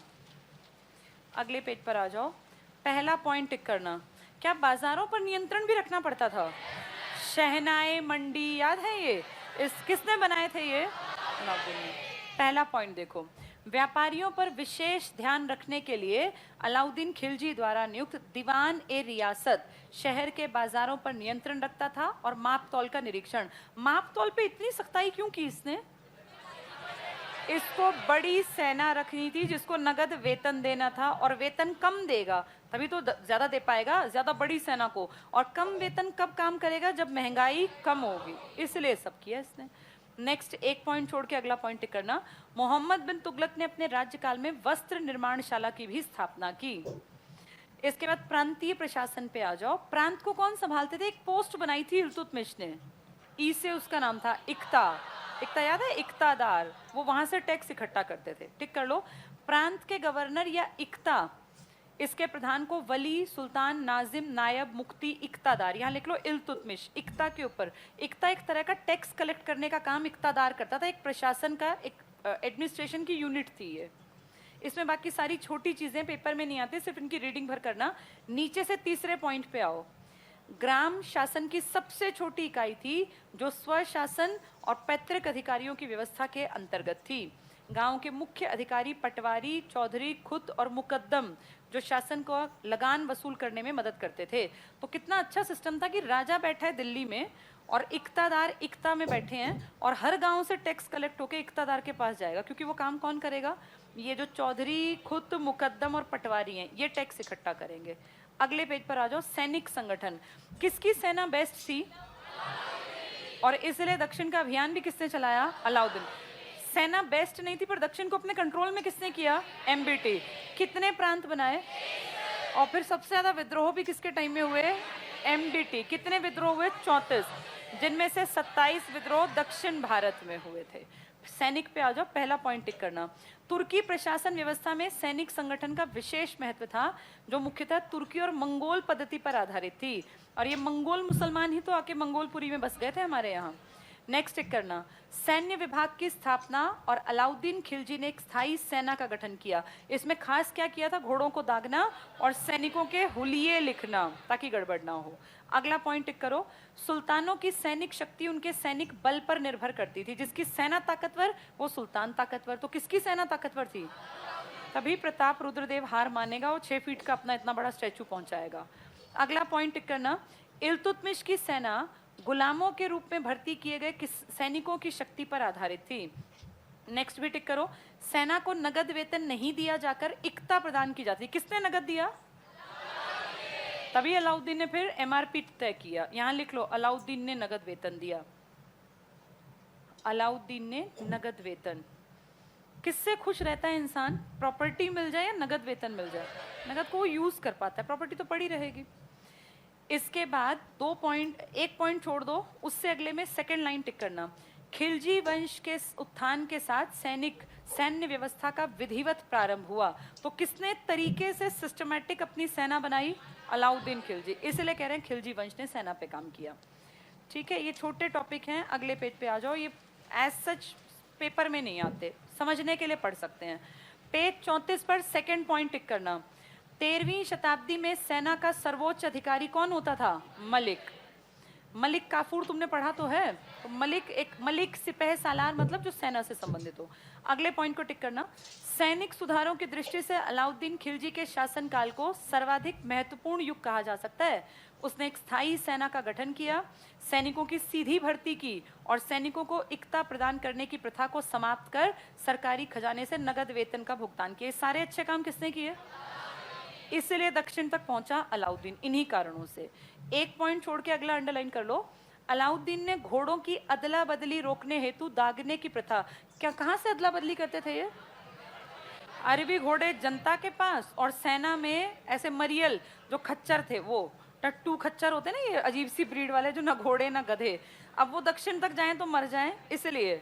अगले पेज पर आ जाओ। पहला पॉइंट टिक करना, क्या बाजारों पर नियंत्रण भी रखना पड़ता था? शहनाई मंडी याद है ये? किसने बनाए थे ये? पहला पॉइंट देखो, व्यापारियों पर विशेष ध्यान रखने के लिए अलाउद्दीन खिलजी द्वारा नियुक्त दीवान ए रियासत शहर के बाजारों पर नियंत्रण रखता था और माप तौल का निरीक्षण। माप तौल पे इतनी सख्ताई क्यों की इसने? इसको बड़ी सेना रखनी थी जिसको नगद वेतन देना था, और वेतन कम देगा तभी तो ज्यादा दे पाएगा, ज्यादा बड़ी सेना को। और कम वेतन कब काम करेगा? जब महंगाई कम होगी, इसलिए सब किया इसने। नेक्स्ट, एक पॉइंट छोड़ के अगला पॉइंट टिक करना, मोहम्मद बिन तुगलक ने अपने राज्यकाल में वस्त्र निर्माणशाला की भी स्थापना की। इसके बाद प्रांतीय प्रशासन पे आ जाओ। प्रांत को कौन संभालते थे? एक पोस्ट बनाई थी इल्तुतमिश ने, ई से उसका नाम था इक्ता। इक्ता याद है? इक्तादार, वो वहां से टैक्स इकट्ठा करते थे। टिक कर लो, प्रांत के गवर्नर या इक्ता, इसके प्रधान को वली, सुल्तान, नाजिम, नायब, मुफ्ती, इक्तादार, यहाँ लिख लो इल्तुतमिश, इक्ता के ऊपर। इक्ता एक तरह का टैक्स कलेक्ट करने का काम इक्तादार करता था, एक प्रशासन का, एक एडमिनिस्ट्रेशन की यूनिट थी ये। इसमें बाकी सारी छोटी चीजें पेपर में नहीं आती, सिर्फ इनकी रीडिंग भर करना। नीचे से तीसरे पॉइंट पे आओ। ग्राम शासन की सबसे छोटी इकाई थी जो स्वशासन और पैतृक अधिकारियों की व्यवस्था के अंतर्गत थी। गांव के मुख्य अधिकारी पटवारी, चौधरी, खुद और मुकद्दम जो शासन को लगान वसूल करने में मदद करते थे। तो कितना अच्छा सिस्टम था कि राजा बैठा है दिल्ली में और इक्तादार इक्ता में बैठे हैं, और हर गांव से टैक्स कलेक्ट होकर इक्तादार के पास जाएगा, क्योंकि वो काम कौन करेगा? ये जो चौधरी, खुद, मुकद्दम और पटवारी हैं, ये टैक्स इकट्ठा करेंगे। अगले पेज पर आ जाओ। सैनिक संगठन, किसकी सेना बेस्ट थी? और इसलिए दक्षिण का अभियान भी किसने चलाया? अलाउद्दीन। सेना बेस्ट नहीं थी पर दक्षिण को अपने कंट्रोल में किसने किया? एमबीटी। कितने प्रांत बनाए? और फिर सबसे ज्यादा विद्रोह भी किसके टाइम में हुए? एमडीटी। कितने विद्रोह हुए? 34, जिनमें से 27 विद्रोह दक्षिण भारत में हुए थे। सैनिक पे आ जाओ। पहला पॉइंट टिक करना, तुर्की प्रशासन व्यवस्था में सैनिक संगठन का विशेष महत्व था, जो मुख्यतः तुर्की और मंगोल पद्धति पर आधारित थी। और ये मंगोल मुसलमान ही तो आके मंगोलपुरी में बस गए थे हमारे यहाँ। नेक्स्ट टिक करना, सैन्य विभाग की स्थापना और अलाउद्दीन खिलजी ने एक स्थायी सेना का गठन किया। इसमें खास क्या किया था? घोड़ों को दागना और सैनिकों के हुलिये लिखना ताकि गड़बड़ ना हो। अगला पॉइंट टिक करो, सुल्तानों की सैनिक शक्ति उनके सैनिक बल पर निर्भर करती थी। जिसकी सेना ताकतवर वो सुल्तान ताकतवर। तो किसकी सेना ताकतवर थी? तभी प्रताप रुद्रदेव हार मानेगा, वो 6 फीट का अपना इतना बड़ा स्टैचू पहुंचाएगा। अगला पॉइंट टिक करना, इल्तुतमिश की सेना गुलामों के रूप में भर्ती किए गए सैनिकों की शक्ति पर आधारित थी। नेक्स्ट भी टिक करो, सेना को नगद वेतन नहीं दिया जाकर इक्ता प्रदान की जाती। किसने नगद दिया? तभी अलाउद्दीन ने फिर एमआरपी तय किया। यहां लिख लो, अलाउद्दीन ने नगद वेतन दिया। अलाउद्दीन ने नगद वेतन। किससे खुश रहता है इंसान? प्रॉपर्टी मिल जाए या नगद वेतन मिल जाए? नगद को यूज कर पाता है, प्रॉपर्टी तो पड़ी रहेगी। इसके बाद एक पॉइंट छोड़ दो, उससे अगले में सेकंड लाइन टिक करना, खिलजी वंश के उत्थान के साथ सैन्य व्यवस्था का विधिवत प्रारंभ हुआ। तो किसने तरीके से सिस्टमैटिक अपनी सेना बनाई? अलाउद्दीन खिलजी। इसलिए कह रहे हैं खिलजी वंश ने सेना पे काम किया। ठीक है, ये छोटे टॉपिक हैं। अगले पेज पे आ जाओ। ये एज सच पेपर में नहीं आते, समझने के लिए पढ़ सकते हैं। पेज 34 पर सेकंड पॉइंट टिक करना। 13वीं शताब्दी में सेना का सर्वोच्च अधिकारी कौन होता था? मलिक। मलिक काफूर तुमने पढ़ा तो है। तो मलिक सिपह सालार मतलब जो सेना से संबंधित हो। अगले पॉइंट को टिक करना। सैनिक सुधारों की दृष्टि से अलाउद्दीन खिलजी के शासनकाल को सर्वाधिक महत्वपूर्ण युग कहा जा सकता है। उसने एक स्थायी सेना का गठन किया, सैनिकों की सीधी भर्ती की और सैनिकों को इक्ता प्रदान करने की प्रथा को समाप्त कर सरकारी खजाने से नगद वेतन का भुगतान किया। सारे अच्छे काम किसने किए? इसलिए दक्षिण तक पहुंचा अलाउद्दीन, इन्हीं कारणों से। एक पॉइंट छोड़ के अगला अंडरलाइन कर लो। अलाउद्दीन ने घोड़ों की अदला बदली रोकने हेतु दागने की प्रथा, क्या कहां से अदला बदली करते थे ये? अरबी घोड़े जनता के पास और सेना में ऐसे मरियल जो खच्चर थे, वो टट्टू खच्चर होते ना, ये अजीब सी ब्रीड वाले जो ना घोड़े ना गधे, अब वो दक्षिण तक जाएं तो मर जाएं, इसलिए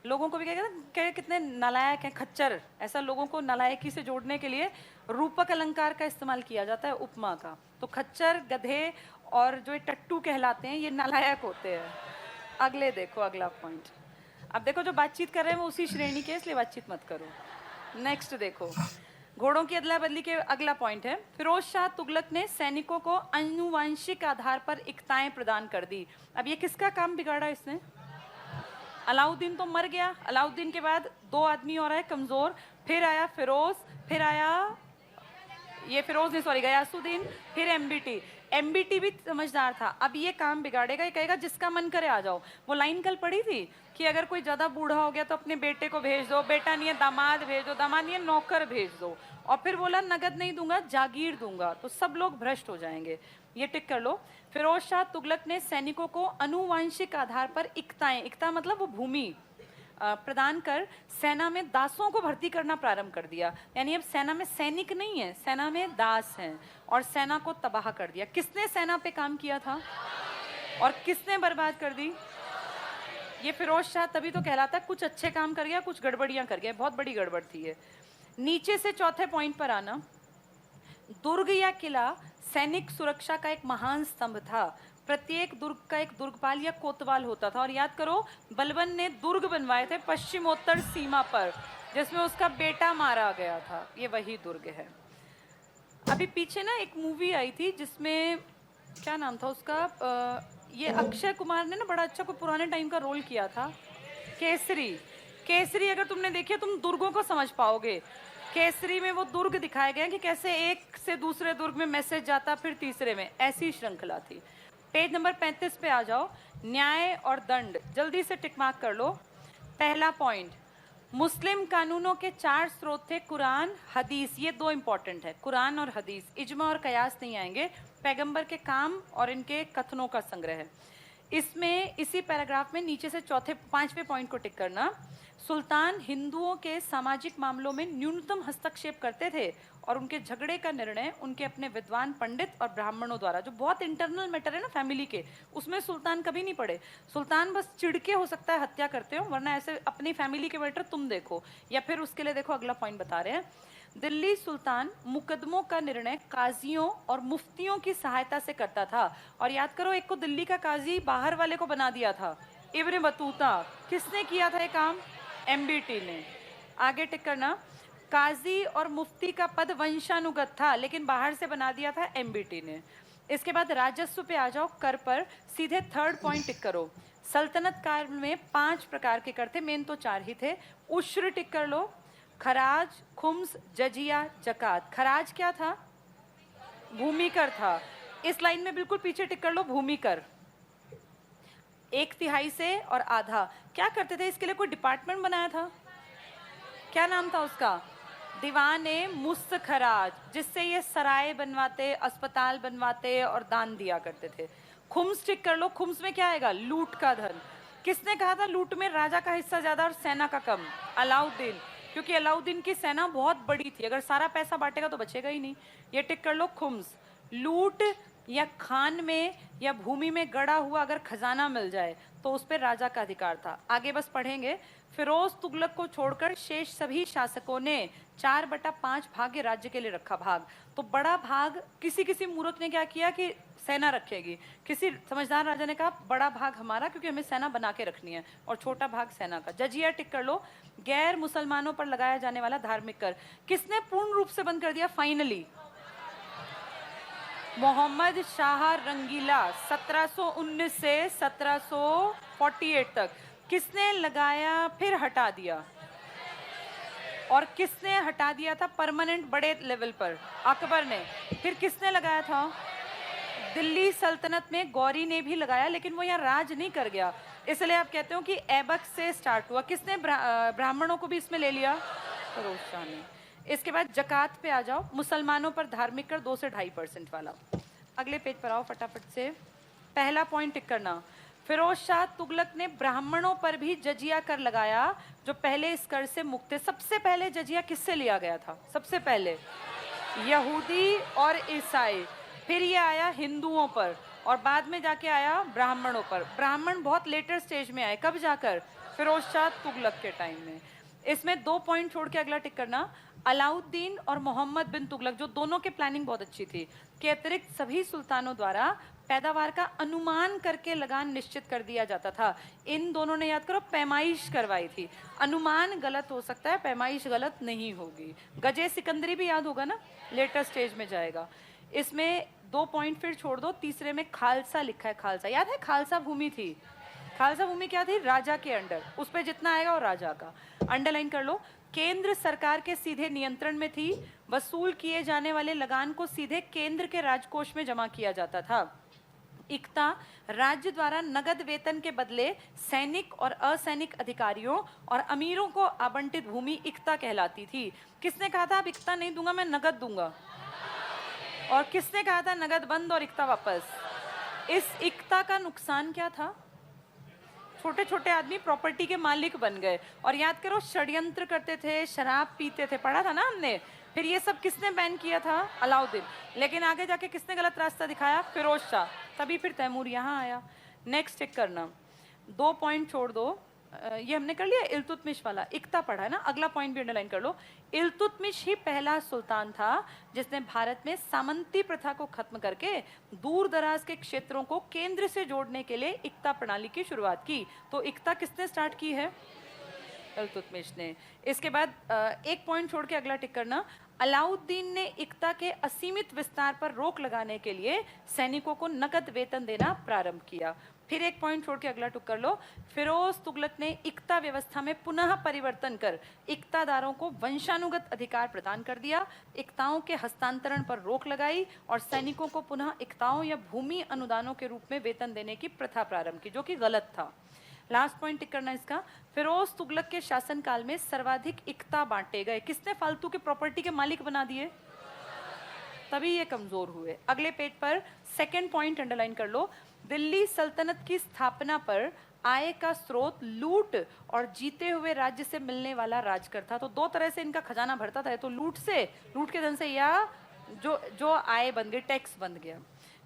लोगों को भी क्या कितने नालायक हैं खच्चर, ऐसा लोगों को नालायकी से जोड़ने के लिए रूपक अलंकार का इस्तेमाल किया जाता है, उपमा का। तो खच्चर, गधे और जो टट्टू कहलाते हैं ये नालायक होते हैं। अगले देखो, अगला पॉइंट। अब देखो जो बातचीत कर रहे हैं वो उसी श्रेणी के, इसलिए बातचीत मत करो। नेक्स्ट देखो, घोड़ों की अदला बदली के अगला पॉइंट है, फिरोज शाह तुगलक ने सैनिकों को आनुवंशिक आधार पर इक्ताएं प्रदान कर दी। अब ये किसका काम बिगाड़ा इसने? अलाउद्दीन तो मर गया, अलाउद्दीन के बाद दो आदमी और आए कमजोर, फिर आया फिरोज, फिर आया ये फिरोज नहीं सॉरी गयासुद्दीन, फिर एमबीटी। एमबीटी भी समझदार था। अब ये काम बिगाड़ेगा, ये कहेगा जिसका मन करे आ जाओ। वो लाइन कल पढ़ी थी कि अगर कोई ज्यादा बूढ़ा हो गया तो अपने बेटे को भेज दो, बेटा नहीं है दामाद भेज दो, दामाद नहीं है नौकर भेज दो, और फिर बोला नगद नहीं दूंगा जागीर दूंगा, तो सब लोग भ्रष्ट हो जाएंगे। ये टिक कर लो। फिरोज शाह तुगलक ने सैनिकों को आनुवंशिक आधार पर इक्ताएं, इक्ता मतलब वो भूमि, प्रदान कर सेना में दासों को भर्ती करना प्रारंभ कर दिया। यानी अब सेना में सैनिक नहीं है, सेना में दास हैं, और सेना को तबाह कर दिया। किसने सेना पे काम किया था और किसने बर्बाद कर दी? ये फिरोज शाह तभी तो कहलाता है कुछ अच्छे काम कर गया, कुछ गड़बड़ियां कर गया, बहुत बड़ी गड़बड़ थी ये। नीचे से चौथे पॉइंट पर आना। दुर्ग या किला सैनिक सुरक्षा का एक महान स्तंभ था। प्रत्येक दुर्ग का एक दुर्गपाल या कोतवाल होता था। और याद करो, बलबन ने दुर्ग बनवाए थे पश्चिमोत्तर सीमा पर, जिसमें उसका बेटा मारा गया था। ये वही दुर्ग है। अभी पीछे ना एक मूवी आई थी जिसमें क्या नाम था उसका, ये अक्षय कुमार ने ना बड़ा अच्छा कोई पुराने टाइम का रोल किया था, केसरी। केसरी अगर तुमने देखी तुम दुर्गों को समझ पाओगे। केसरी में वो दुर्ग दिखाए गए कि कैसे एक से दूसरे दुर्ग में मैसेज जाता, फिर तीसरे में, ऐसी श्रृंखला थी। पेज नंबर 35 पे आ जाओ। न्याय और दंड, जल्दी से टिक मार्क कर लो। पहला पॉइंट, मुस्लिम कानूनों के 4 स्रोत थे, कुरान, हदीस। ये 2 इंपॉर्टेंट है, कुरान और हदीस। इजमा और कयास नहीं आएंगे। पैगंबर के काम और इनके कथनों का संग्रह है। इसमें इसी पैराग्राफ में नीचे से 5वें पॉइंट को टिक करना। सुल्तान हिंदुओं के सामाजिक मामलों में न्यूनतम हस्तक्षेप करते थे और उनके झगड़े का निर्णय उनके अपने विद्वान पंडित और ब्राह्मणों द्वारा, जो बहुत इंटरनल मैटर है ना फैमिली के, उसमें सुल्तान कभी नहीं पड़े। सुल्तान बस चिढ़के हो सकता है हत्या करते हो, वरना ऐसे अपनी फैमिली के मैटर तुम देखो। या फिर उसके लिए देखो अगला पॉइंट बता रहे हैं, दिल्ली सुल्तान मुकदमों का निर्णय काजियों और मुफ्तियों की सहायता से करता था। और याद करो, एक को दिल्ली का काजी बाहर वाले को बना दिया था, इब्न बतूता। किसने किया था ये काम? एमबीटी ने। आगे टिक करना। काजी और मुफ्ती का पद वंशानुगत था, लेकिन बाहर से बना दिया था एमबीटी ने। इसके बाद राजस्व पे आ जाओ, कर पर। सीधे थर्ड पॉइंट टिक करो। सल्तनत काल में 5 प्रकार के कर थे, मेन तो 4 ही थे। उश्र टिक कर लो, खराज, खुम्स, जजिया, जकात। खराज क्या था? भूमि कर था। इस लाइन में बिल्कुल पीछे टिक कर लो, भूमि कर। 1/3 से और आधा। क्या करते थे? इसके लिए कोई डिपार्टमेंट बनाया था, क्या नाम था उसका? दीवाने मुस्त खराज, जिससे ये सराय बनवाते, अस्पताल बनवाते और दान दिया करते थे। खुम्स टिक कर लो। खुम्स में क्या आएगा? लूट का धन। किसने कहा था लूट में राजा का हिस्सा ज्यादा और सेना का कम? अलाउद्दीन, क्योंकि अलाउद्दीन की सेना बहुत बड़ी थी, अगर सारा पैसा बांटेगा तो बचेगा ही नहीं। ये टिक कर लो खुम्स। लूट या खान में या भूमि में गड़ा हुआ अगर खजाना मिल जाए तो उस पर राजा का अधिकार था। आगे बस पढ़ेंगे। फिरोज तुगलक को छोड़कर शेष सभी शासकों ने 4/5 भाग्य राज्य के लिए रखा भाग। तो बड़ा भाग किसी किसी मूर्ख ने क्या किया कि सेना रखेगी, किसी समझदार राजा ने कहा बड़ा भाग हमारा क्योंकि हमें सेना बना के रखनी है, और छोटा भाग सेना का। जजिया टिक कर लो। गैर मुसलमानों पर लगाया जाने वाला धार्मिक कर किसने पूर्ण रूप से बंद कर दिया? फाइनली मोहम्मद शाह रंगीला 1719 से 1748 तक। किसने लगाया फिर हटा दिया? और किसने हटा दिया था परमानेंट बड़े लेवल पर? अकबर ने। फिर किसने लगाया था? दिल्ली सल्तनत में गौरी ने भी लगाया, लेकिन वो यहाँ राज नहीं कर गया, इसलिए आप कहते हो कि ऐबक से स्टार्ट हुआ। किसने ब्राह्मणों को भी इसमें ले लिया? फिरोज शाह ने। इसके बाद जकात पे आ जाओ। मुसलमानों पर धार्मिक कर 2 से 2.5% वाला। अगले पेज पर आओ फटाफट से। पहला पॉइंट टिक करना। फिरोज शाह तुगलक ने ब्राह्मणों पर भी जजिया कर लगाया, जो पहले इस कर से मुक्त थे। सबसे पहले जजिया किससे लिया गया था? सबसे पहले यहूदी और ईसाई, फिर ये आया हिंदुओं पर, और बाद में जाके आया ब्राह्मणों पर। ब्राह्मण बहुत लेटर स्टेज में आए, कब जाकर? फिरोज शाह तुगलक के टाइम में। इसमें 2 पॉइंट छोड़ के अगला टिक करना। अलाउद्दीन और मोहम्मद बिन तुगलक, जो दोनों के प्लानिंग बहुत अच्छी थी, के अतिरिक्त सभी सुल्तानों द्वारा पैदावार का अनुमान करके लगान निश्चित कर दिया जाता था। इन दोनों ने, याद करो, पैमाइश करवाई थी। अनुमान गलत हो सकता है, पैमाइश गलत नहीं होगी। गजे सिकंदरी भी याद होगा ना, लेटर स्टेज में जाएगा। इसमें 2 पॉइंट फिर छोड़ दो। तीसरे में खालसा लिखा है। खालसा याद है? खालसा भूमि थी। खालसा भूमि क्या थी? राजा के अंडर, उस पर जितना आएगा वो राजा का। अंडरलाइन कर लो। केंद्र सरकार के सीधे नियंत्रण में थी। वसूल किए जाने वाले लगान को सीधे केंद्र के राजकोष में जमा किया जाता था। इक्ता राज्य द्वारा नगद वेतन के बदले सैनिक और असैनिक अधिकारियों और अमीरों को आवंटित भूमि इक्ता कहलाती थी। किसने कहा था अब इक्ता नहीं दूंगा, मैं नगद दूंगा? और किसने कहा था नगद बंद और इक्ता वापस? इस इक्ता का नुकसान क्या था? छोटे छोटे आदमी प्रॉपर्टी के मालिक बन गए, और याद करो षड्यंत्र करते थे, शराब पीते थे, पढ़ा था ना हमने। फिर ये सब किसने बैन किया था? अलाउद्दीन। लेकिन आगे जाके किसने गलत रास्ता दिखाया? फिरोज शाह। तभी फिर तैमूर यहाँ आया। नेक्स्ट चेक करना। 2 पॉइंट छोड़ दो। ये हमने कर लिया इल्तुतमिश वाला, इक्ता पढ़ा है ना। अगला पॉइंट भी अंडरलाइन कर लो। इल्तुतमिश ही पहला सुल्तान था जिसने भारत में सामंती प्रथा को खत्म करके दूर दराज के क्षेत्रों को केंद्र से जोड़ने के लिए इक्ता प्रणाली की शुरुआत की। तो इक्ता किसने स्टार्ट की है? इल्तुतमिश ने। इसके बाद 1 पॉइंट छोड़ के अगला टिक करना। अलाउद्दीन ने इक्ता के असीमित विस्तार पर रोक लगाने के लिए सैनिकों को नकद वेतन देना प्रारंभ किया। फिर 1 पॉइंट छोड़ के अगला टुक कर लो। फिरोज तुगलक ने इक्ता व्यवस्था में पुनः परिवर्तन कर इक्तादारों को वंशानुगत अधिकार प्रदान कर दिया, इक्ताओं के हस्तांतरण पर रोक लगाई और सैनिकों को पुनः इक्ताओं या भूमि अनुदानों के रूप में वेतन देने की प्रथा प्रारंभ की, जो कि गलत था। लास्ट पॉइंट टिक करना इसका। फिरोज तुगलक के शासनकाल में सर्वाधिक इक्ता बांटे गए। किसने फालतू के प्रॉपर्टी के मालिक बना दिए? तभी ये कमजोर हुए। अगले पेज पर 2nd पॉइंट अंडरलाइन कर लो। दिल्ली सल्तनत की स्थापना पर आय का स्रोत लूट और जीते हुए राज्य से मिलने वाला राजकर था। तो 2 तरह से इनका खजाना भरता था, तो लूट के धन से, या जो आय बन गई, टैक्स बन गया।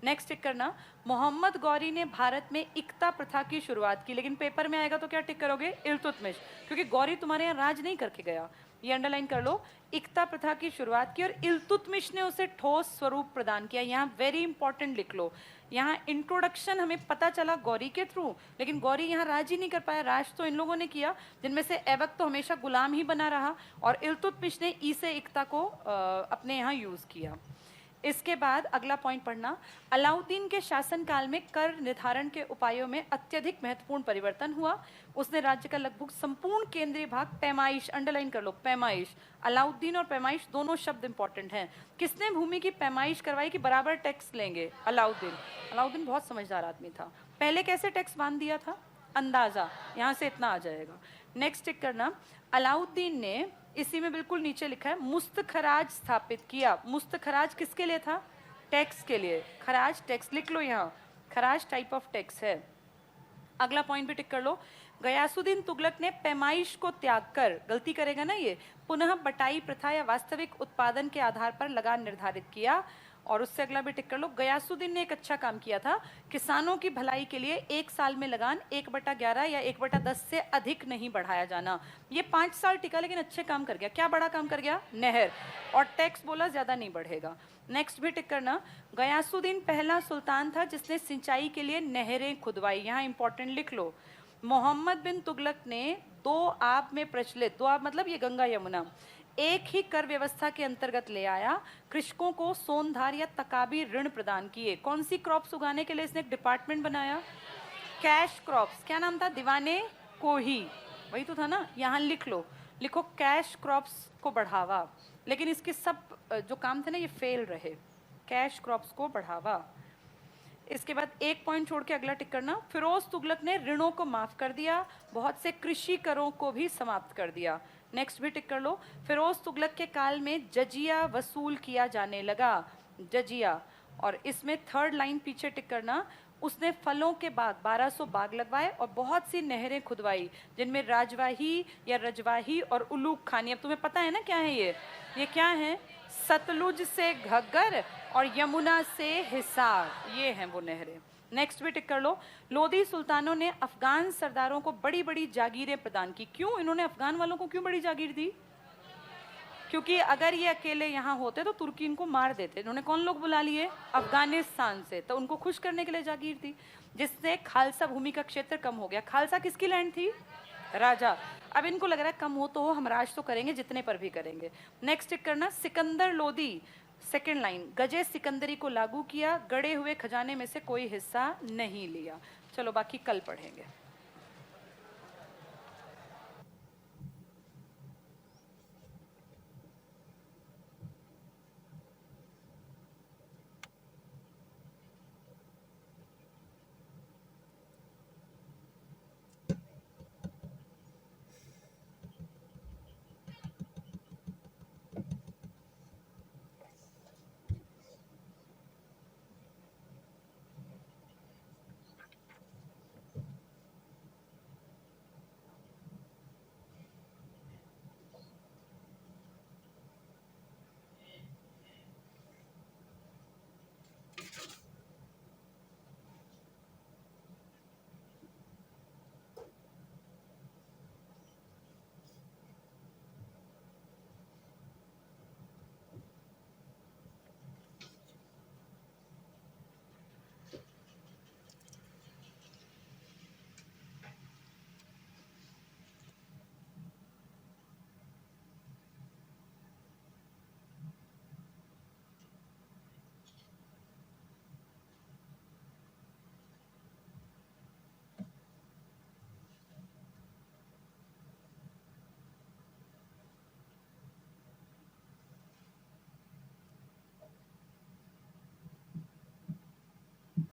नेक्स्ट टिक करना। मोहम्मद गौरी ने भारत में इक्ता प्रथा की शुरुआत की, लेकिन पेपर में आएगा तो क्या टिक करोगे? इल्तुतमिश, क्योंकि गौरी तुम्हारे यहाँ राज नहीं करके गया। ये अंडरलाइन कर लो। इक्ता प्रथा की शुरुआत की और इल्तुतमिश ने उसे ठोस स्वरूप प्रदान किया। यहाँ वेरी इंपॉर्टेंट लिख लो। यहाँ इंट्रोडक्शन हमें पता चला गौरी के थ्रू, लेकिन गौरी यहाँ राज ही नहीं कर पाया। राज तो इन लोगों ने किया, जिनमें से ऐबक तो हमेशा गुलाम ही बना रहा, और इल्तुतमिश ने ई से इक्ता को अपने यहाँ यूज किया। इसके बाद अगला पॉइंट पढ़ना। अलाउद्दीन के शासनकाल में कर निर्धारण के उपायों में अत्यधिक महत्वपूर्ण परिवर्तन हुआ। उसने राज्य का लगभग संपूर्ण केंद्रीय भाग पैमाइश, अंडरलाइन कर लो, पैमाइश। अलाउद्दीन और पैमाइश दोनों शब्द इंपॉर्टेंट हैं। किसने भूमि की पैमाइश करवाई कि बराबर टैक्स लेंगे? अलाउद्दीन। अलाउद्दीन बहुत समझदार आदमी था। पहले कैसे टैक्स बांध दिया था? अंदाजा, यहाँ से इतना आ जाएगा। नेक्स्ट टिक करना। अलाउद्दीन ने, इसी में बिल्कुल नीचे लिखा है, मुस्तखराज स्थापित किया। मुस्तखराज किसके लिए था? टैक्स के लिए। खराज टैक्स लिख लो यहाँ, खराज टाइप ऑफ टैक्स है। अगला पॉइंट भी टिक कर लो। गयासुद्दीन तुगलक ने पैमाइश को त्याग कर, गलती करेगा ना ये, पुनः बटाई प्रथा या वास्तविक उत्पादन के आधार पर लगान निर्धारित किया, और उससे अगला भी टिक कर लो। गयासुद्दीन ने एक अच्छा काम किया था, किसानों की भलाई के लिए 1 साल में लगान 1/11 या 1/10 से अधिक नहीं बढ़ाया जाना। ये 5 साल टिका लेकिन अच्छे काम कर गया। क्या बड़ा काम कर गया? नहर। और टैक्स बोला ज्यादा नहीं बढ़ेगा। नेक्स्ट भी टिक करना, गयासुद्दीन पहला सुल्तान था जिसने सिंचाई के लिए नहरें खुदवाई। यहाँ इंपॉर्टेंट लिख लो, मोहम्मद बिन तुगलक ने 2 आब में प्रचलित, 2 आब मतलब ये गंगा यमुना, एक ही कर व्यवस्था के अंतर्गत ले आया। कृषकों को सोनधार या तकाबी ऋण प्रदान किए। कौन सी क्रॉप्स उगाने के लिए इसने एक डिपार्टमेंट बनाया? Cash crops. क्या नाम था? दीवाने कोही, वही तो था ना। यहाँ लिख लो, लिखो कैश क्रॉप्स को बढ़ावा। लेकिन इसके सब जो काम थे ना ये फेल रहे। कैश क्रॉप्स को बढ़ावा। इसके बाद एक पॉइंट छोड़ के अगला टिक करना, फिरोज तुगलक ने ऋणों को माफ कर दिया, बहुत से कृषि करों को भी समाप्त कर दिया। नेक्स्ट भी टिक कर लो, फिरोज तुगलक के काल में जजिया वसूल किया जाने लगा। जजिया। और इसमें थर्ड लाइन पीछे टिक करना, उसने फलों के बाग 1200 बाग लगवाए और बहुत सी नहरें खुदवाई जिनमें राजवाही या रजवाही और उलूक खानी। अब तुम्हें पता है ना क्या है ये क्या है? सतलुज से घग्गर और यमुना से हिसार, ये हैं वो नहरें। नेक्स्ट भी टिक कर लो, लोधी सुल्तानों ने अफगान सरदारों को बड़ी बड़ी जागीरें प्रदान की। क्यों इन्होंने अफगान वालों को क्यों बड़ी जागीर दी? क्योंकि अगर ये अकेले यहाँ होते तो तुर्की इनको मार देते। इन्होंने कौन लोग बुला लिए? अफगानिस्तान से। तो उनको खुश करने के लिए जागीर दी, जिससे खालसा भूमि का क्षेत्र कम हो गया। खालसा किसकी लैंड थी? राजा। अब इनको लग रहा है कम हो तो हो, हम राज तो करेंगे, जितने पर भी करेंगे। नेक्स्ट टिक करना, सिकंदर लोदी, सेकेंड लाइन, गजे सिकंदरी को लागू किया, गड़े हुए खजाने में से कोई हिस्सा नहीं लिया। चलो बाकी कल पढ़ेंगे।